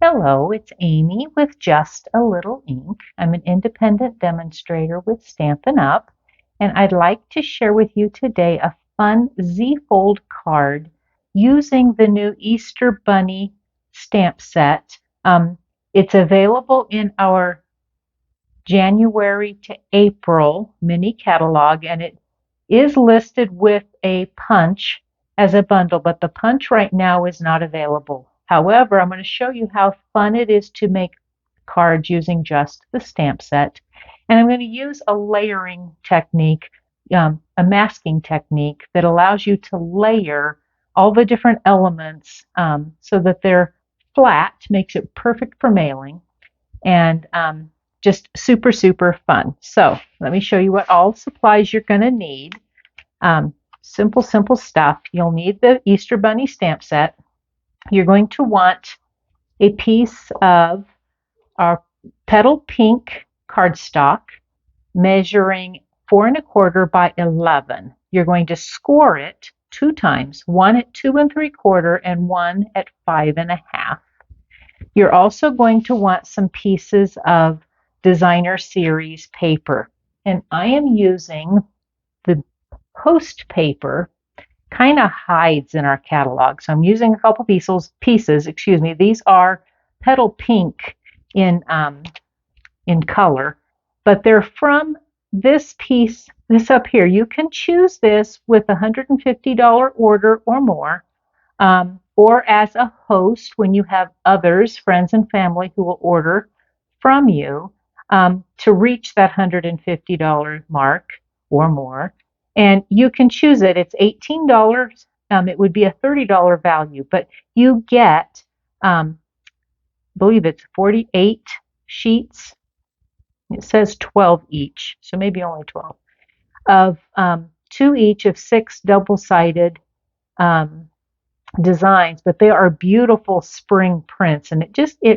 Hello, it's Amy with Just a Little Ink. I'm an independent demonstrator with Stampin' Up, and I'd like to share with you today a fun Z-fold card using the new Easter Bunny stamp set. It's available in our January to April mini catalog, and it is listed with a punch as a bundle, but the punch right now is not available. However, I'm going to show you how fun it is to make cards using just the stamp set. And I'm going to use a layering technique, a masking technique that allows you to layer all the different elements so that they're flat, makes it perfect for mailing, and just super, super fun. So let me show you what all supplies you're going to need. Simple stuff. You'll need the Easter Bunny stamp set. You're going to want a piece of our petal pink cardstock measuring 4 1/4 by 11. You're going to score it 2 times, one at 2 3/4 and one at 5 1/2. You're also going to want some pieces of designer series paper, and I am using the post paper. Kind of hides in our catalog, so I'm using a couple pieces. These are petal pink in color, but they're from this piece, this up here. You can choose this with a $150 order or more, or as a host when you have others, friends and family, who will order from you to reach that $150 mark or more. And you can choose it. It's $18. It would be a $30 value, but you get, I believe it's 48 sheets. It says 12 each, so maybe only 12, of 2 each of 6 double-sided designs, but they are beautiful spring prints, and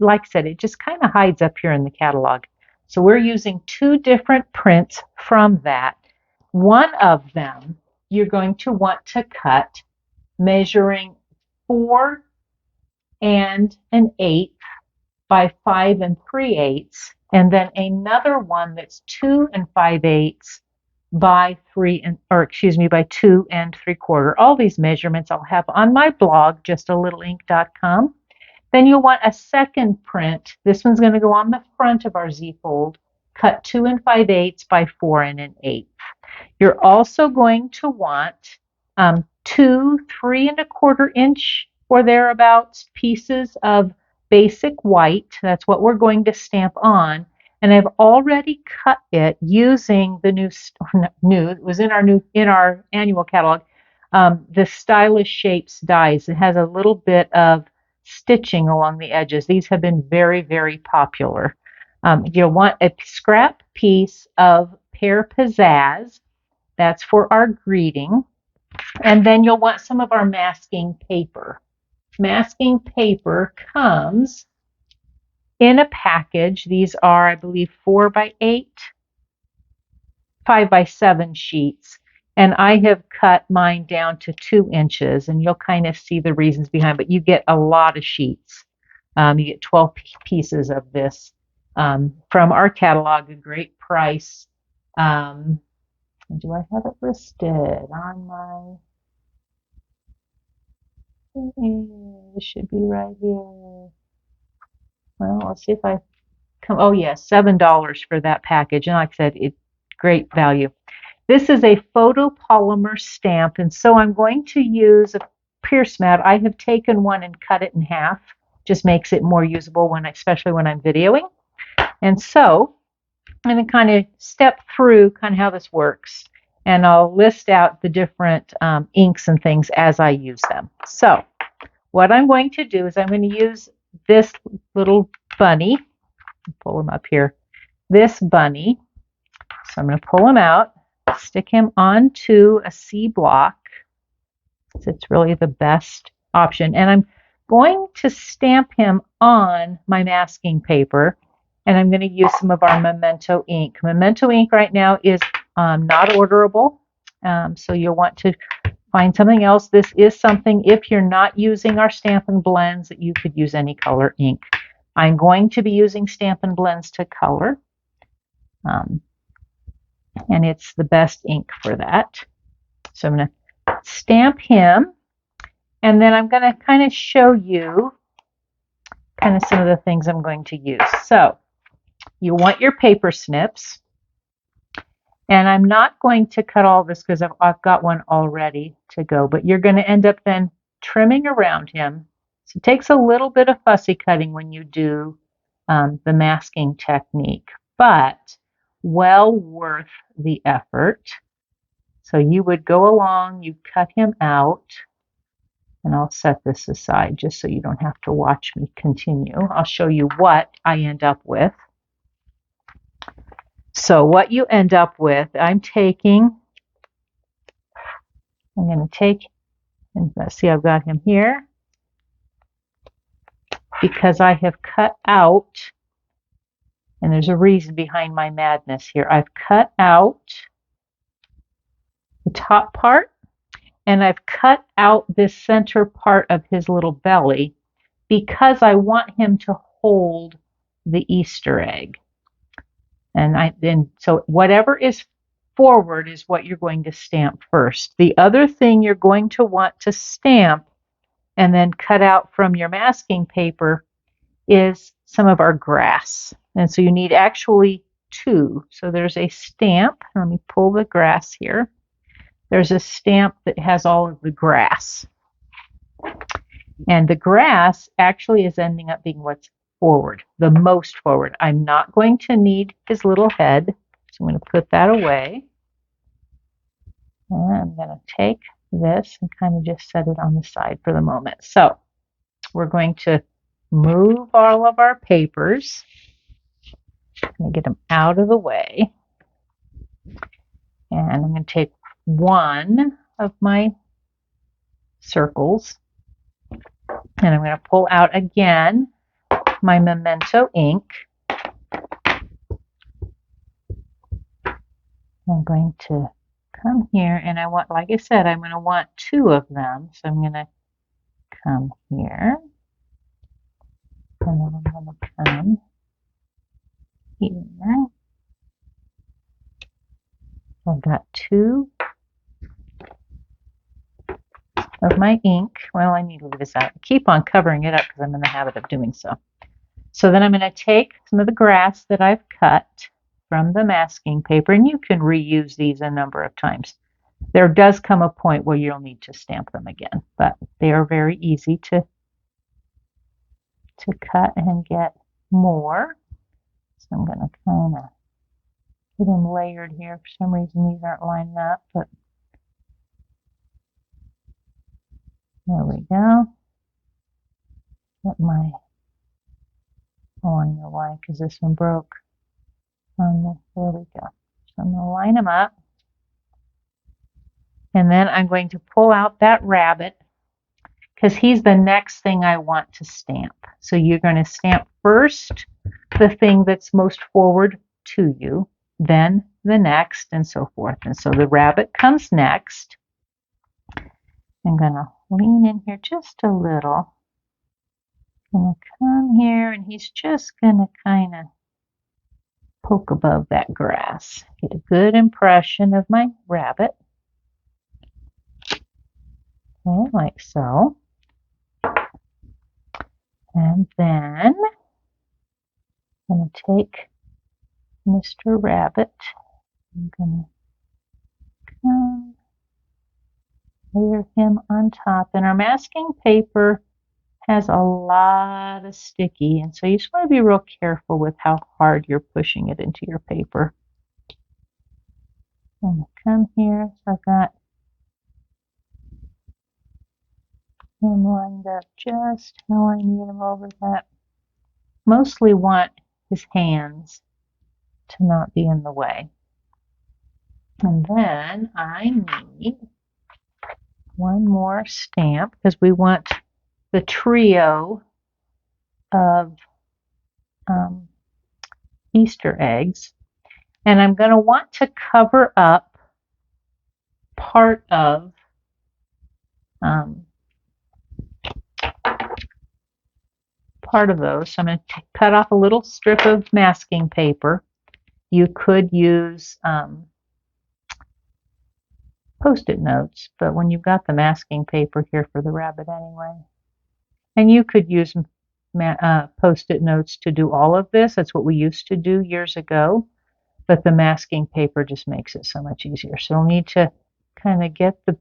like I said, it just kind of hides up here in the catalog. So we're using 2 different prints from that. One of them you're going to want to cut measuring 4 1/8 by 5 3/8, and then another one that's 2 5/8 by 2 3/4. All these measurements I'll have on my blog, justalittleink.com. Then you'll want a second print. This one's going to go on the front of our Z-fold, cut 2 5/8 by 4 1/8. You're also going to want 2 3 1/4 inch or thereabouts pieces of basic white. That's what we're going to stamp on. And I've already cut it using the it was in our annual catalog, the Stylish Shapes dies. It has a little bit of stitching along the edges. These have been very, very popular. You'll want a scrap piece of Pear Pizzazz. That's for our greeting. And then you'll want some of our masking paper. Masking paper comes in a package. These are, I believe, 4 by 8, 5 by 7 sheets. And I have cut mine down to 2 inches, and you'll kind of see the reasons behind, but you get a lot of sheets. You get 12 pieces of this from our catalog, a great price. Do I have it listed on my... It should be right here. Well, let's see if I come... Oh, yes, $7 for that package. And like I said, it's great value. This is a photopolymer stamp, and so I'm going to use a pierce mat. I have taken one and cut it in half. Just makes it more usable, especially when I'm videoing. And so I'm going to kind of step through kind of how this works, and I'll list out the different inks and things as I use them. So what I'm going to do is I'm going to use this little bunny. Pull him up here. This bunny. So I'm going to pull him out, stick him onto a C block. It's really the best option. And I'm going to stamp him on my masking paper, and I'm going to use some of our Memento ink. Memento ink right now is not orderable, so you'll want to find something else. This is something, if you're not using our Stampin' blends, that you could use any color ink. I'm going to be using Stampin' Blends to color, and it's the best ink for that. So I'm going to stamp him, and then I'm going to kind of show you kind of some of the things I'm going to use. So you want your paper snips, and I'm not going to cut all this because I've got one all ready to go, but you're going to end up then trimming around him. So it takes a little bit of fussy cutting when you do the masking technique, but well worth the effort. So you would go along, you cut him out, and I'll set this aside just so you don't have to watch me continue. I'll show you what I end up with. So what you end up with, I'm going to take, and let's see, I've got him here because I have cut out, and there's a reason behind my madness here. I've cut out the top part, and I've cut out this center part of his little belly because I want him to hold the Easter egg. And so whatever is forward is what you're going to stamp first. The other thing you're going to want to stamp and then cut out from your masking paper is some of our grass. And so you need actually two. So there's a stamp. Let me pull the grass here. There's a stamp that has all of the grass. And the grass actually is ending up being what's forward, the most forward. I'm not going to need his little head, so I'm going to put that away. And I'm going to take this and kind of just set it on the side for the moment. So we're going to move all of our papers. I'm going to get them out of the way. And I'm going to take one of my circles, and I'm going to pull out again my Memento ink. I'm going to come here, and I want, like I said, I'm going to want two of them. So I'm going to come here, and then I'm going to come here. I've got two of my ink. Well, I need to leave this out. Keep on covering it up because I'm in the habit of doing so. So then I'm going to take some of the grass that I've cut from the masking paper, and you can reuse these a number of times. There does come a point where you'll need to stamp them again, but they are very easy to cut and get more. So I'm going to kind of get them layered here. For some reason these aren't lining up, but there we go. Get my, oh, I know why, because this one broke. There we go. So I'm going to line them up. And then I'm going to pull out that rabbit because he's the next thing I want to stamp. So you're going to stamp first the thing that's most forward to you, then the next, and so forth. And so the rabbit comes next. I'm going to lean in here just a little. I'm going to come here, and he's just going to kind of poke above that grass. Get a good impression of my rabbit. Okay, like so. And then I'm going to take Mr. Rabbit. I'm going to come layer him on top. And our masking paper has a lot of sticky, and so you just want to be real careful with how hard you're pushing it into your paper. I'm going to come here. So I've got him lined up just how I need him over that. Mostly want his hands to not be in the way. And then I need one more stamp because we want the trio of Easter eggs. And I'm going to want to cover up part of part of those. So I'm going to cut off a little strip of masking paper. You could use Post-it notes, but when you've got the masking paper here for the rabbit anyway. And you could use Post-it notes to do all of this. That's what we used to do years ago. But the masking paper just makes it so much easier. So we'll need to kind of get the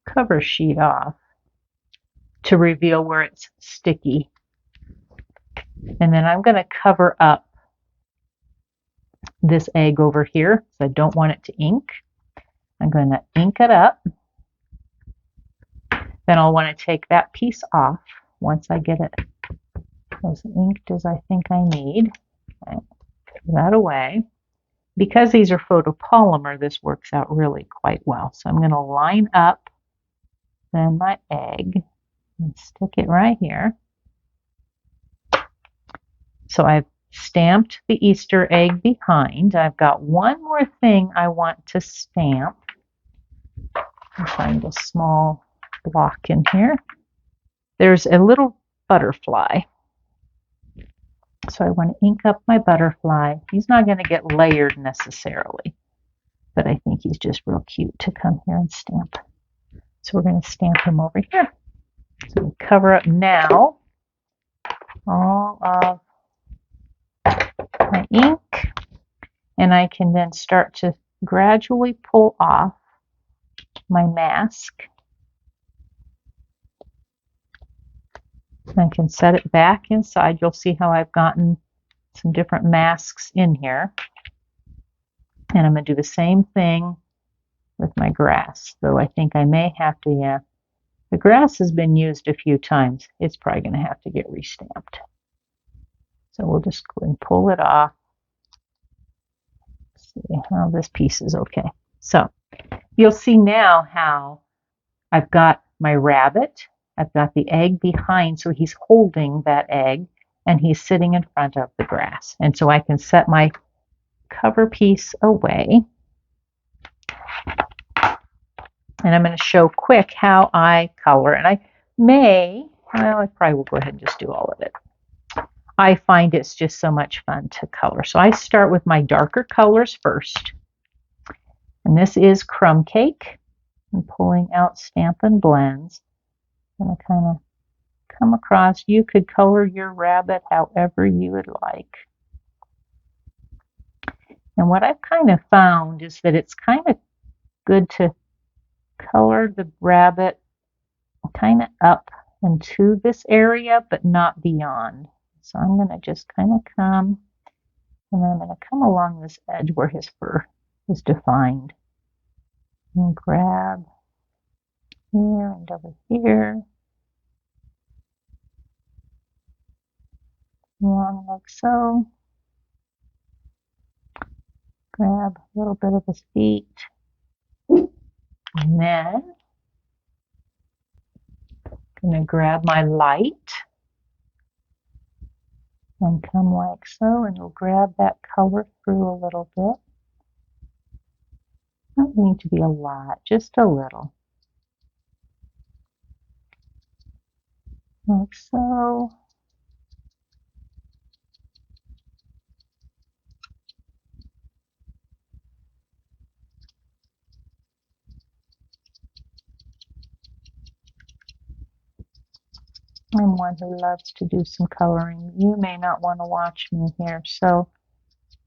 cover sheet off to reveal where it's sticky. And then I'm going to cover up this egg over here because I don't want it to ink. I'm going to ink it up. Then I'll want to take that piece off once I get it as inked as I think I need. Okay, put that away. Because these are photopolymer, this works out really quite well. So I'm going to line up then my egg and stick it right here. So I've stamped the Easter egg behind. I've got one more thing I want to stamp. I'll find a small block in here. There's a little butterfly. So I want to ink up my butterfly. He's not going to get layered necessarily, but I think he's just real cute to come here and stamp. So we're going to stamp him over here. So we cover up now all of my ink, and I can then start to gradually pull off my mask. I can set it back inside. You'll see how I've gotten some different masks in here. And I'm going to do the same thing with my grass, though I think I may have to, yeah. The grass has been used a few times. It's probably going to have to get restamped. So we'll just go and pull it off. See how this piece is okay. So you'll see now how I've got my rabbit. I've got the egg behind, so he's holding that egg, and he's sitting in front of the grass. And so I can set my cover piece away. And I'm going to show quick how I color. And I probably will go ahead and just do all of it. I find it's just so much fun to color. So I start with my darker colors first. And this is Crumb Cake. I'm pulling out Stampin' Blends. I'm going to kind of come across. You could color your rabbit however you would like. And what I've kind of found is that it's kind of good to color the rabbit kind of up into this area, but not beyond. So I'm going to just kind of come, and then I'm going to come along this edge where his fur is defined. And grab here and over here. Along like so. Grab a little bit of his feet. And then I'm going to grab my light and come like so, and we'll grab that color through a little bit. Doesn't need to be a lot, just a little. Like so. I'm one who loves to do some coloring. You may not want to watch me here, so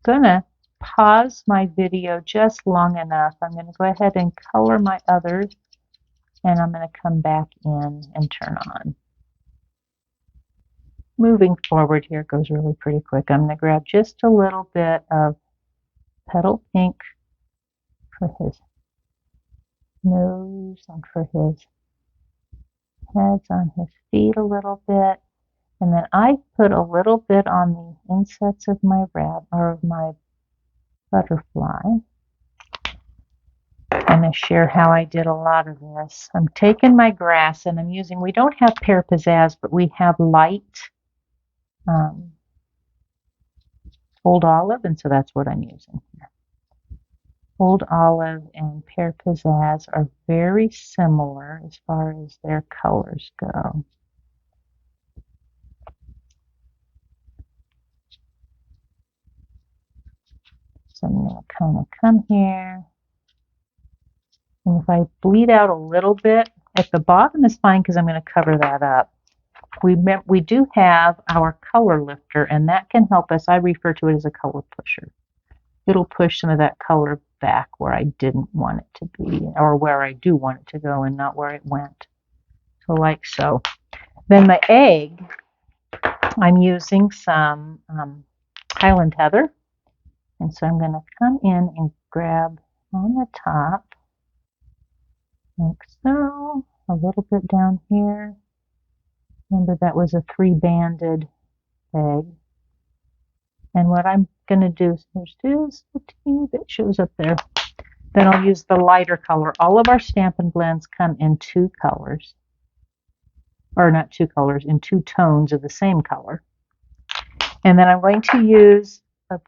I'm going to pause my video just long enough. I'm going to go ahead and color my others, and I'm going to come back in and turn on. Moving forward here goes really pretty quick. I'm going to grab just a little bit of Petal Pink for his nose and for his heads on his feet a little bit, and then I put a little bit on the insets of my my butterfly. I'm going to share how I did a lot of this. I'm taking my grass and I'm using, we don't have Pear Pizzazz, but we have light Old Olive, and so that's what I'm using here. Old Olive and Pear Pizzazz are very similar as far as their colors go. So I'm going to kind of come here. And if I bleed out a little bit, at the bottom is fine because I'm going to cover that up. We do have our color lifter, and that can help us. I refer to it as a color pusher. It'll push some of that color back where I didn't want it to be, or where I do want it to go and not where it went. So like so. Then the egg, I'm using some Highland Heather. And so I'm going to come in and grab on the top, like so, a little bit down here. Remember that was a 3-banded egg. And what I'm going to do is there's just a teeny bit shows up there. Then I'll use the lighter color. All of our Stampin' blends come in 2 colors. Or not 2 colors, in 2 tones of the same color. And then I'm going to use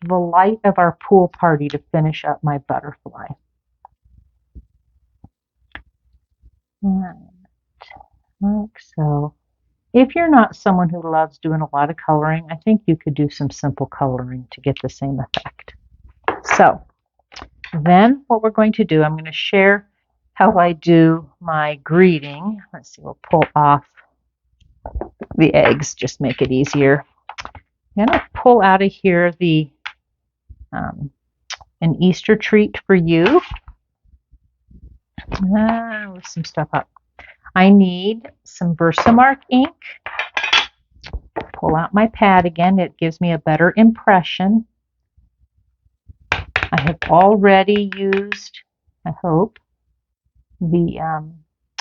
the light of our pool party to finish up my butterfly. Right, like so. If you're not someone who loves doing a lot of coloring, I think you could do some simple coloring to get the same effect. So then what we're going to do, I'm going to share how I do my greeting. Let's see, we'll pull off the eggs, just make it easier. I'm going to pull out of here the an Easter treat for you. With some stuff up. I need some Versamark ink. Pull out my pad again. It gives me a better impression. I have already used, I hope, the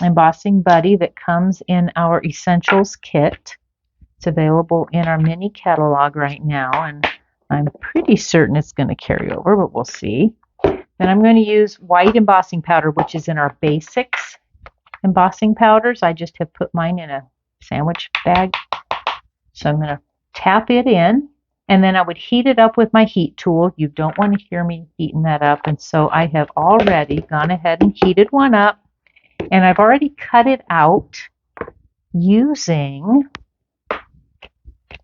embossing buddy that comes in our Essentials kit. It's available in our mini catalog right now, and I'm pretty certain it's going to carry over, but we'll see. Then I'm going to use white embossing powder, which is in our basics embossing powders. I just have put mine in a sandwich bag. So I'm going to tap it in, and then I would heat it up with my heat tool. You don't want to hear me heating that up, and so I have already gone ahead and heated one up, and I've already cut it out using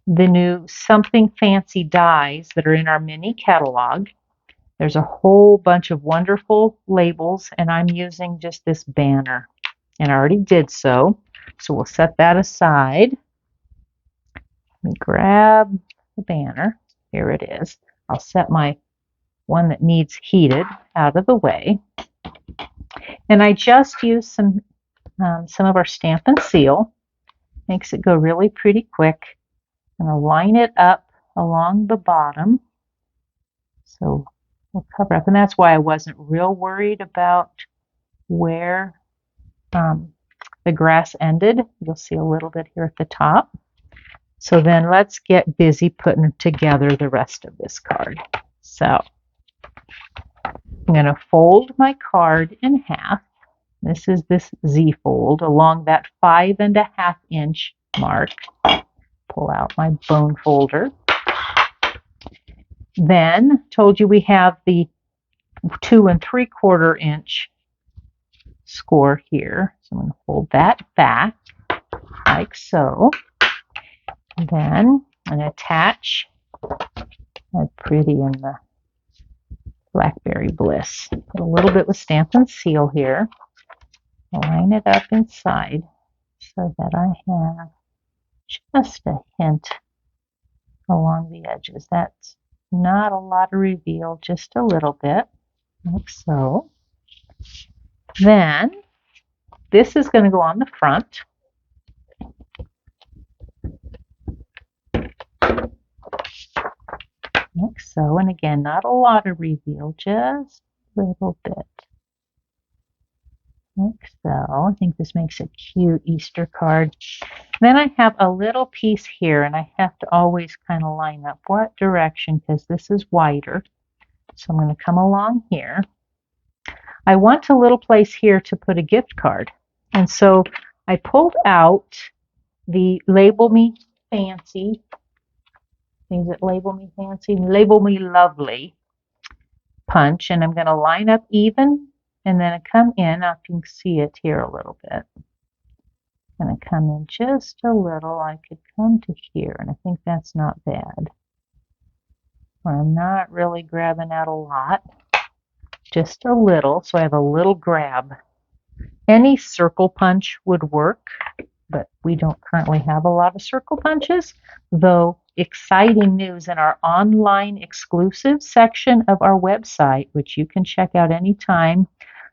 the new Something Fancy dies that are in our mini catalog. There's a whole bunch of wonderful labels, and I'm using just this banner, and I already did so. So we'll set that aside. Let me grab the banner. Here it is. I'll set my one that needs heated out of the way. And I just used some of our Stampin' Seal. Makes it go really pretty quick. I'm going to line it up along the bottom. So we'll cover up. And that's why I wasn't real worried about where the grass ended. You'll see a little bit here at the top. So then let's get busy putting together the rest of this card. So I'm going to fold my card in half. This is this Z fold along that 5.5 inch mark. Pull out my bone folder. Then told you we have the 2 3/4 inch score here. So I'm going to fold that back like so. Then I'm going to attach that pretty in the Blackberry Bliss. Put a little bit with Stampin' Seal here. Line it up inside so that I have just a hint along the edges. That's not a lot of reveal, just a little bit, like so. Then this is going to go on the front. Like so, and again, not a lot of reveal, just a little bit. Like so. I think this makes a cute Easter card. Then I have a little piece here, and I have to always kind of line up what direction because this is wider. So I'm going to come along here. I want a little place here to put a gift card. And so I pulled out the Label Me Fancy. Is it Label Me Fancy? Label Me Lovely. punch, and I'm going to line up even and then come in. Now you can see it here a little bit. I'm going to come in just a little. I could come to here, and I think that's not bad. Where I'm not really grabbing out a lot, just a little, so I have a little grab. Any circle punch would work, but we don't currently have a lot of circle punches, though exciting news in our online exclusive section of our website, which you can check out anytime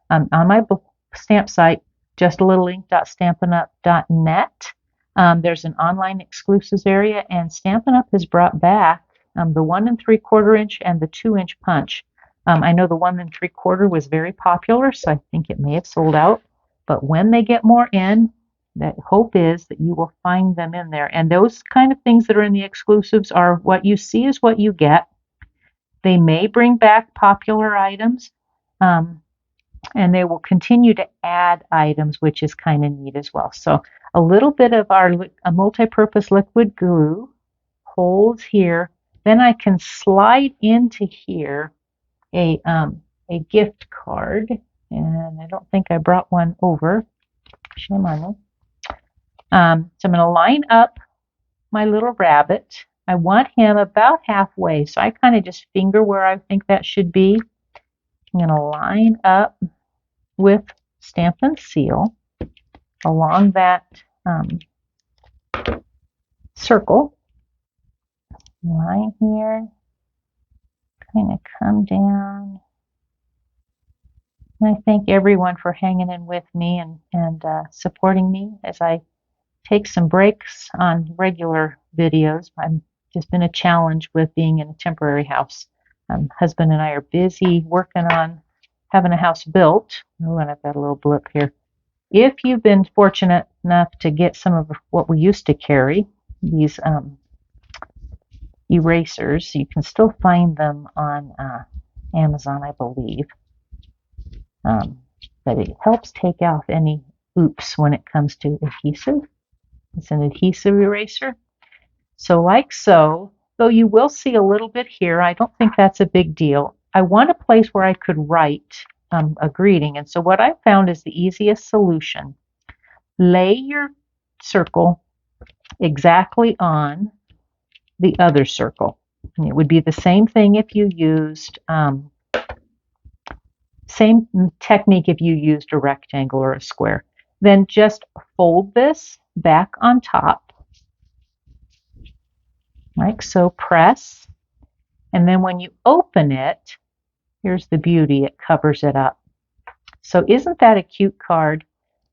on my stamp site, justalittleink.stampinup.net. There's an online exclusives area, and Stampin' Up! Has brought back the 1 3/4 inch and the 2-inch punch. I know the 1 3/4 was very popular, so I think it may have sold out. But when they get more in, the hope is that you will find them in there. And those kind of things that are in the exclusives are what you see is what you get. They may bring back popular items, and they will continue to add items, which is kind of neat as well. So a little bit of our multi-purpose liquid glue holds here. Then I can slide into here a gift card, and I don't think I brought one over. Shame on me. So I'm going to line up my little rabbit. I want him about halfway, so I kind of just finger where I think that should be. I'm going to line up with Stampin' Seal along that circle. Line here, kind of come down. And I thank everyone for hanging in with me and supporting me as I take some breaks on regular videos. I've just been a challenge with being in a temporary house. Husband and I are busy working on having a house built. Oh, and I've got a little blip here. If you've been fortunate enough to get some of what we used to carry, these erasers, you can still find them on Amazon, I believe. But it helps take off any oops when it comes to adhesive. It's an adhesive eraser. So like so, though you will see a little bit here, I don't think that's a big deal. I want a place where I could write a greeting. And so what I found is the easiest solution. Lay your circle exactly on the other circle. And it would be the same thing if you used, same technique if you used a rectangle or a square. Then just fold this back on top, like so, press, and then when you open it, here's the beauty, it covers it up. So isn't that a cute card?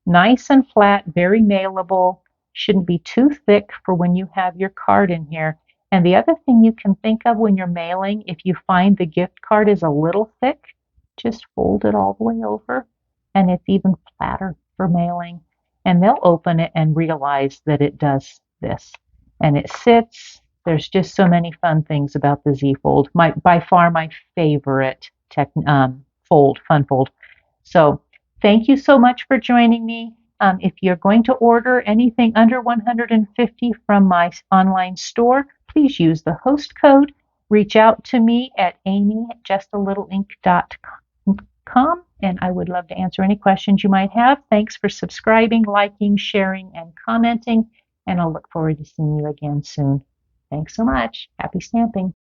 Nice and flat, very mailable, shouldn't be too thick for when you have your card in here. And the other thing you can think of when you're mailing, if you find the gift card is a little thick, just fold it all the way over, and it's even flatter for mailing. And they'll open it and realize that it does this. And it sits. There's just so many fun things about the Z Fold. By far my favorite fun fold. So thank you so much for joining me. If you're going to order anything under $150 from my online store, please use the host code. Reach out to me at amy@justalittleink.com, and I would love to answer any questions you might have. Thanks for subscribing, liking, sharing, and commenting, and I'll look forward to seeing you again soon. Thanks so much. Happy stamping.